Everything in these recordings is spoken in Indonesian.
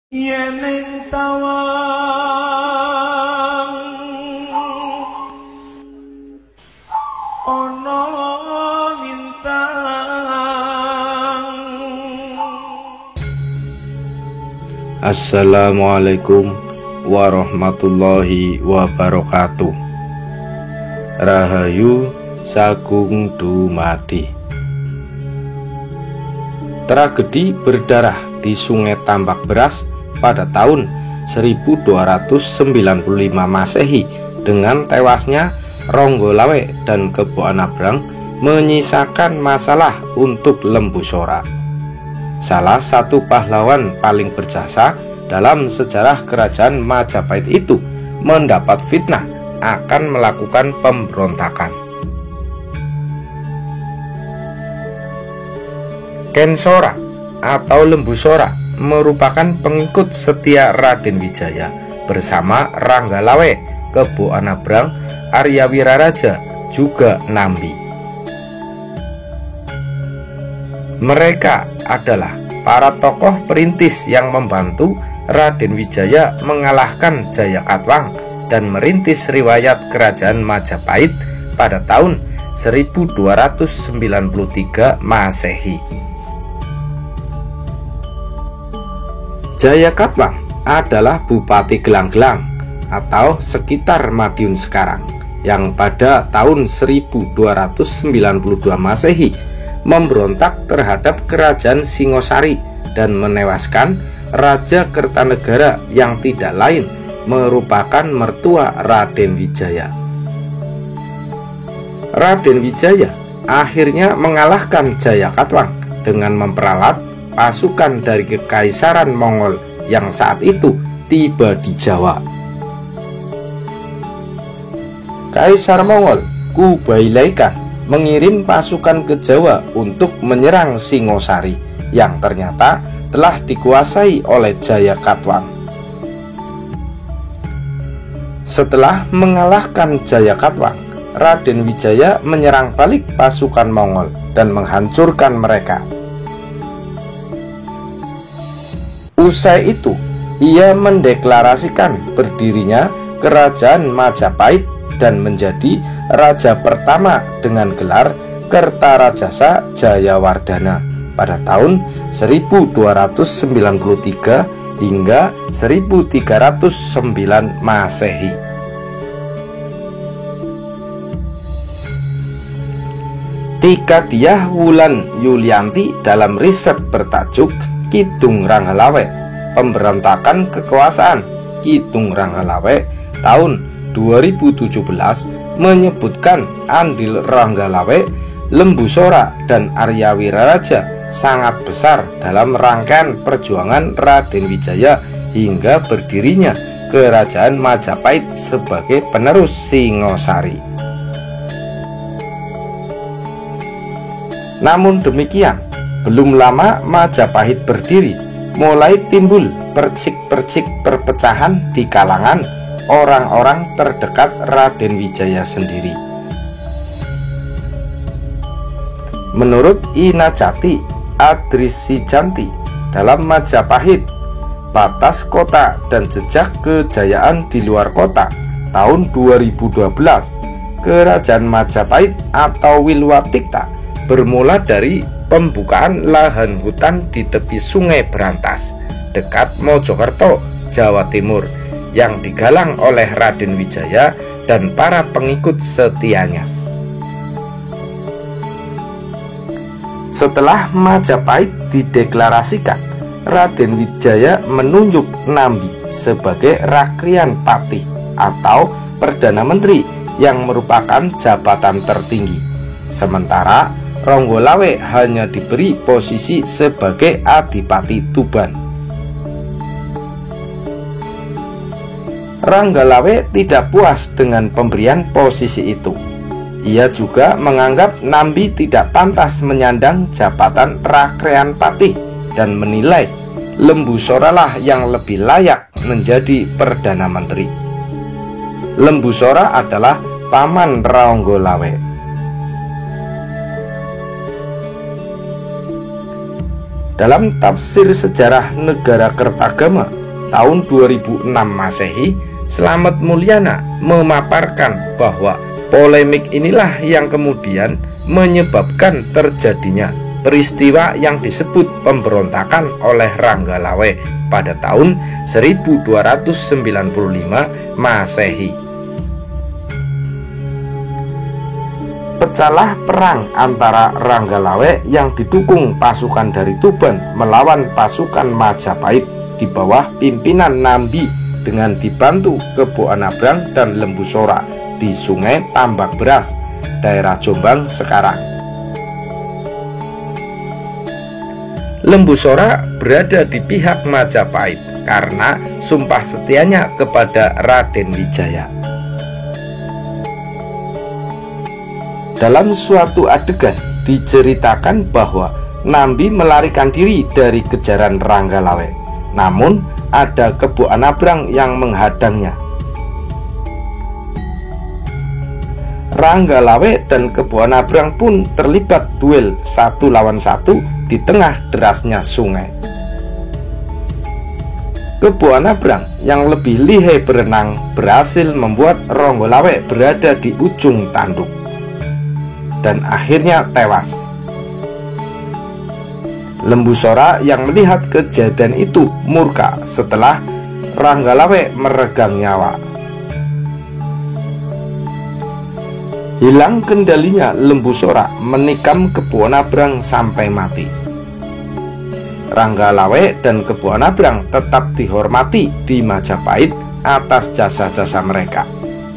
yen ing tawang ana lintang. Assalamualaikum warahmatullahi wabarakatuh. Rahayu sagung dumadi. Tragedi berdarah di Sungai Tambak Beras pada tahun 1295 Masehi dengan tewasnya Ronggo Lawe dan Kebo Anabrang menyisakan masalah untuk Lembu Sora, salah satu pahlawan paling berjasa dalam sejarah kerajaan Majapahit itu, mendapat fitnah akan melakukan pemberontakan. Ken Sora atau Lembu Sora merupakan pengikut setia Raden Wijaya bersama Rangga Lawe, Kebo Anabrang, Arya Wiraraja, juga Nambi. Mereka adalah para tokoh perintis yang membantu Raden Wijaya mengalahkan Jayakatwang dan merintis riwayat kerajaan Majapahit pada tahun 1293 Masehi. Jayakatwang adalah Bupati Gelang-Gelang atau sekitar Madiun sekarang, yang pada tahun 1292 Masehi memberontak terhadap kerajaan Singosari dan menewaskan Raja Kertanegara yang tidak lain merupakan mertua Raden Wijaya. Raden Wijaya akhirnya mengalahkan Jayakatwang dengan memperalat pasukan dari Kekaisaran Mongol yang saat itu tiba di Jawa. Kaisar Mongol Kublai Khan mengirim pasukan ke Jawa untuk menyerang Singosari yang ternyata telah dikuasai oleh Jayakatwang. Setelah mengalahkan Jayakatwang, Raden Wijaya menyerang balik pasukan Mongol dan menghancurkan mereka. Usai itu, ia mendeklarasikan berdirinya Kerajaan Majapahit dan menjadi raja pertama dengan gelar Kertarajasa Jayawardhana pada tahun 1293 hingga 1309 Masehi. Tika Diah Wulan Yulianti dalam riset bertajuk Kidung Ranggalawe, Pemberontakan Kekuasaan Kidung Ranggalawe tahun 2017 menyebutkan andil Ranggalawe, Lembu Sora, dan Arya Wiraraja sangat besar dalam rangkaian perjuangan Raden Wijaya hingga berdirinya Kerajaan Majapahit sebagai penerus Singosari. Namun demikian, belum lama Majapahit berdiri, mulai timbul percik-percik perpecahan di kalangan orang-orang terdekat Raden Wijaya sendiri. Menurut Ina Jati Adrisijanti dalam Majapahit, Batas Kota dan Jejak Kejayaan di Luar Kota tahun 2012, Kerajaan Majapahit atau Wilwatikta bermula dari pembukaan lahan hutan di tepi Sungai Berantas dekat Mojokerto, Jawa Timur yang digalang oleh Raden Wijaya dan para pengikut setianya. Setelah Majapahit dideklarasikan, Raden Wijaya menunjuk Nambi sebagai Rakrian Patih atau Perdana Menteri yang merupakan jabatan tertinggi, sementara Ronggo Lawe hanya diberi posisi sebagai Adipati Tuban. Rangga Lawe tidak puas dengan pemberian posisi itu. Ia juga menganggap Nambi tidak pantas menyandang jabatan Rakrean Patih dan menilai Lembu Sora lah yang lebih layak menjadi Perdana Menteri. Lembu Sora adalah paman Ronggo Lawe. Dalam tafsir sejarah negara Kertagama tahun 2006 Masehi, Slamet Mulyana memaparkan bahwa polemik inilah yang kemudian menyebabkan terjadinya peristiwa yang disebut pemberontakan oleh Ranggalawe pada tahun 1295 Masehi. Pecahlah perang antara Ranggalawe yang didukung pasukan dari Tuban melawan pasukan Majapahit di bawah pimpinan Nambi dengan dibantu Kebo Anabrang dan Lembu Sora di Sungai Tambak Beras, daerah Jombang sekarang. Lembu Sora berada di pihak Majapahit karena sumpah setianya kepada Raden Wijaya. Dalam suatu adegan diceritakan bahwa Nambi melarikan diri dari kejaran Ranggalawe, namun ada Kebo Anabrang yang menghadangnya. Ranggalawe dan Kebo Anabrang pun terlibat duel 1 lawan 1 di tengah derasnya sungai. Kebo Anabrang yang lebih lihai berenang berhasil membuat Ranggalawe berada di ujung tanduk dan akhirnya tewas. Lembu Sora yang melihat kejadian itu murka setelah Ranggalawe meregang nyawa. Hilang kendalinya, Lembu Sora menikam Kebo Anabrang sampai mati. Ranggalawe dan Kebo Anabrang tetap dihormati di Majapahit atas jasa-jasa mereka.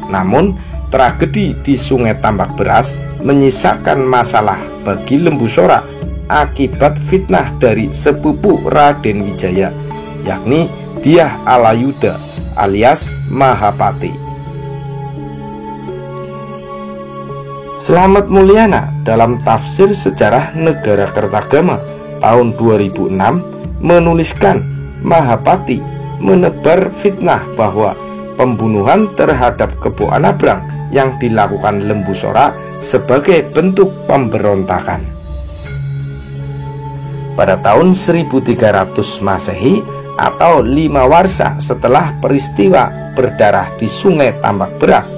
Namun, tragedi di Sungai Tambak Beras menyisakan masalah bagi Lembu Sora akibat fitnah dari sepupu Raden Wijaya, yakni Dyah Alayuda alias Mahapati. Slamet Mulyana dalam tafsir sejarah negara Kertagama tahun 2006 menuliskan Mahapati menebar fitnah bahwa pembunuhan terhadap Kebo Anabrang yang dilakukan Lembu Sora sebagai bentuk pemberontakan. Pada tahun 1300 Masehi atau 5 warsa setelah peristiwa berdarah di Sungai Tambak Beras,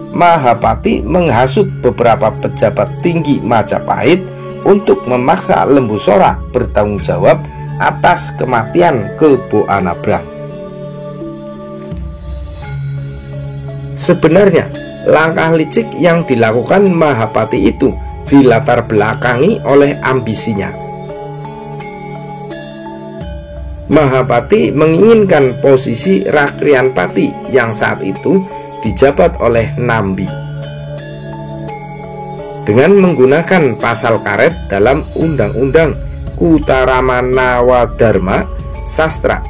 Mahapati menghasut beberapa pejabat tinggi Majapahit untuk memaksa Lembu Sora bertanggung jawab atas kematian Kebo Anabrang. Sebenarnya, langkah licik yang dilakukan Mahapati itu dilatar belakangi oleh ambisinya. Mahapati menginginkan posisi Rakrianpati yang saat itu dijabat oleh Nambi. Dengan menggunakan pasal karet dalam Undang-Undang Kutaramanawadharma Sastra,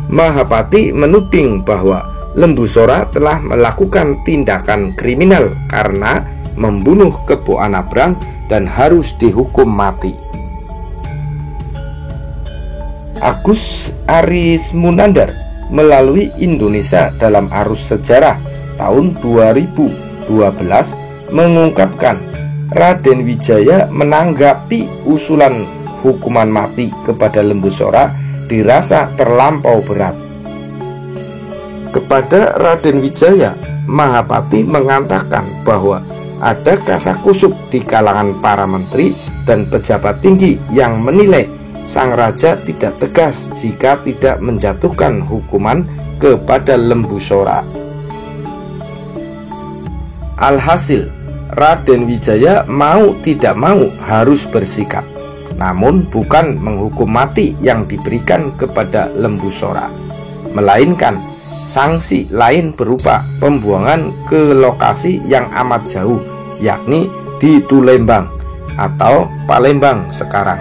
Mahapati menuding bahwa Lembu Sora telah melakukan tindakan kriminal karena membunuh Kebo Anabrang dan harus dihukum mati. Agus Arismunandar melalui Indonesia dalam Arus Sejarah tahun 2012 mengungkapkan Raden Wijaya menanggapi usulan hukuman mati kepada Lembu Sora dirasa terlampau berat. Kepada Raden Wijaya, Mahapati mengatakan bahwa ada kasakusuk di kalangan para menteri dan pejabat tinggi yang menilai sang raja tidak tegas jika tidak menjatuhkan hukuman kepada Lembu Sora. Alhasil, Raden Wijaya mau tidak mau harus bersikap, namun bukan menghukum mati yang diberikan kepada Lembu Sora, melainkan sanksi lain berupa pembuangan ke lokasi yang amat jauh, yakni di Tulembang atau Palembang sekarang.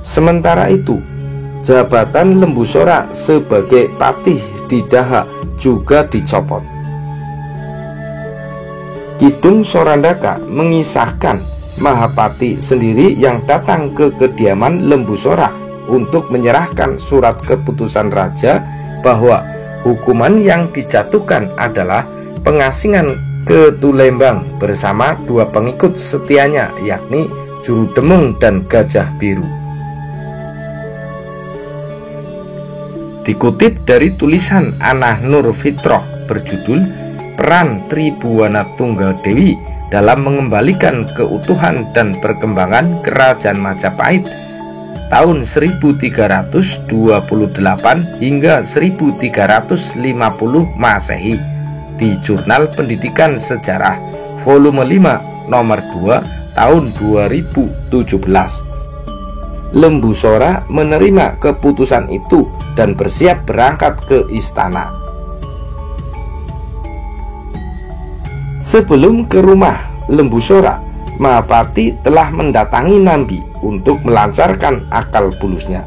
Sementara itu, jabatan Lembu Sora sebagai patih di Daha juga dicopot. Kidung Sorandaka mengisahkan Mahapati sendiri yang datang ke kediaman Lembu Sora untuk menyerahkan surat keputusan raja bahwa hukuman yang dijatuhkan adalah pengasingan ke Tulembang bersama 2 pengikut setianya, yakni Jurudemung dan Gajah Biru. Dikutip dari tulisan Anah Nur Fitroh berjudul Peran Tribuana Tunggal Dewi dalam mengembalikan keutuhan dan perkembangan Kerajaan Majapahit tahun 1328 hingga 1350 Masehi di Jurnal Pendidikan Sejarah volume 5 nomor 2 tahun 2017. Lembu Sora menerima keputusan itu dan bersiap berangkat ke istana. Sebelum ke rumah Lembu Sora, Mahapati telah mendatangi Nambi untuk melancarkan akal bulusnya.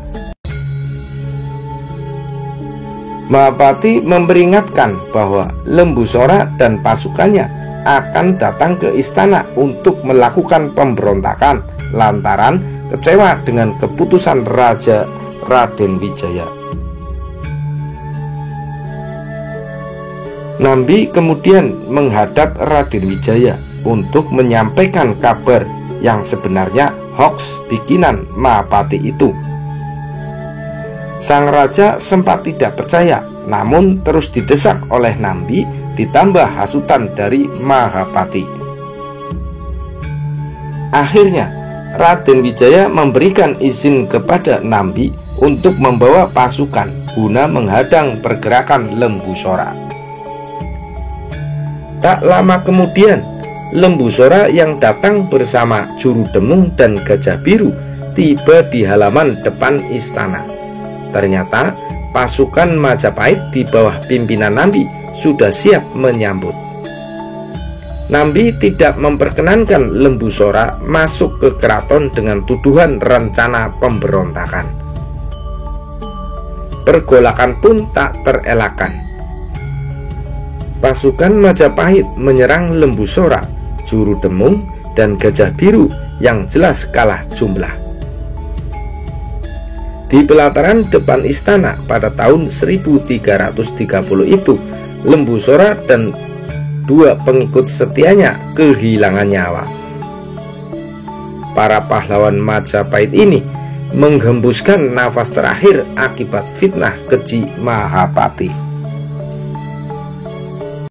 Mahapati memperingatkan bahwa Lembu Sora dan pasukannya akan datang ke istana untuk melakukan pemberontakan lantaran kecewa dengan keputusan Raja Raden Wijaya. Nambi kemudian menghadap Raden Wijaya untuk menyampaikan kabar yang sebenarnya hoax bikinan Mahapati itu. Sang raja sempat tidak percaya, namun terus didesak oleh Nambi ditambah hasutan dari Mahapati. Akhirnya Raden Wijaya memberikan izin kepada Nambi untuk membawa pasukan guna menghadang pergerakan Lembu Sora. Tak lama kemudian, Lembu Sora yang datang bersama Jurudemung dan Gajah Biru tiba di halaman depan istana. Ternyata pasukan Majapahit di bawah pimpinan Nambi sudah siap menyambut. Nambi tidak memperkenankan Lembu Sora masuk ke keraton dengan tuduhan rencana pemberontakan. Pergolakan pun tak terelakkan. Pasukan Majapahit menyerang Lembu Sora, Jurudemung, dan Gajah Biru yang jelas kalah jumlah. Di pelataran depan istana pada tahun 1330 itu, Lembu Sora dan 2 pengikut setianya kehilangan nyawa. Para pahlawan Majapahit ini menghembuskan nafas terakhir akibat fitnah keji Mahapati.